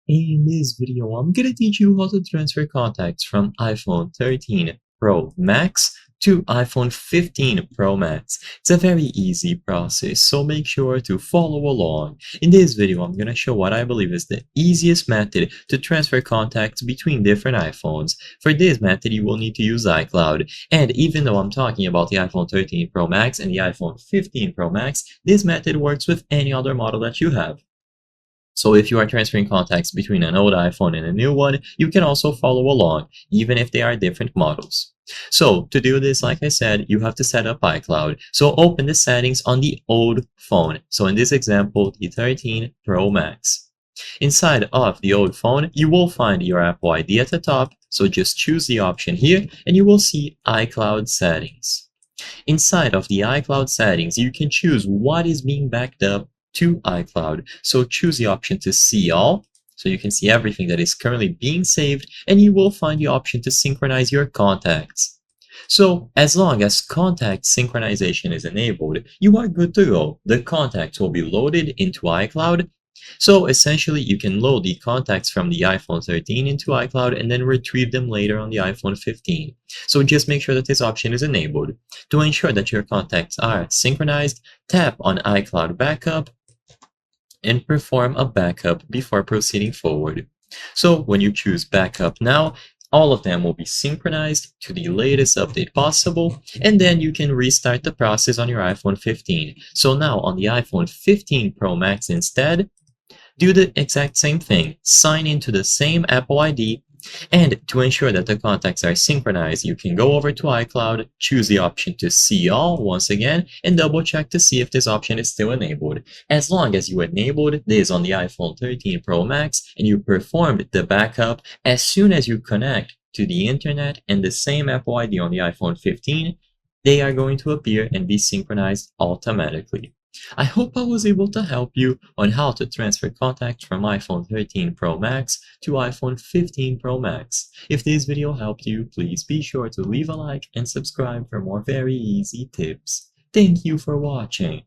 In this video, I'm gonna teach you how to transfer contacts from iPhone 13 Pro Max to iPhone 15 Pro Max. It's a very easy process, so make sure to follow along. In this video, I'm gonna show what I believe is the easiest method to transfer contacts between different iPhones. For this method, you will need to use iCloud. And even though I'm talking about the iPhone 13 Pro Max and the iPhone 15 Pro Max, this method works with any other model that you have. So if you are transferring contacts between an old iPhone and a new one, you can also follow along, even if they are different models. So to do this, like I said, you have to set up iCloud. So open the settings on the old phone. So in this example, the 13 Pro Max. Inside of the old phone, you will find your Apple ID at the top. So just choose the option here and you will see iCloud settings. Inside of the iCloud settings, you can choose what is being backed up to iCloud. So choose the option to see all, so you can see everything that is currently being saved, and you will find the option to synchronize your contacts. So as long as contact synchronization is enabled, you are good to go. The contacts will be loaded into iCloud. So essentially, you can load the contacts from the iPhone 13 into iCloud and then retrieve them later on the iPhone 15. So just make sure that this option is enabled. To ensure that your contacts are synchronized, tap on iCloud Backup and perform a backup before proceeding forward. So when you choose Backup Now, all of them will be synchronized to the latest update possible, and then you can restart the process on your iPhone 15. So now on the iPhone 15 Pro Max instead, do the exact same thing. Sign into the same Apple ID, and to ensure that the contacts are synchronized, you can go over to iCloud, choose the option to see all once again, and double check to see if this option is still enabled. As long as you enabled this on the iPhone 13 Pro Max and you performed the backup, as soon as you connect to the internet and the same Apple ID on the iPhone 15, they are going to appear and be synchronized automatically. I hope I was able to help you on how to transfer contacts from iPhone 13 Pro Max to iPhone 15 Pro Max. If this video helped you, please be sure to leave a like and subscribe for more very easy tips. Thank you for watching.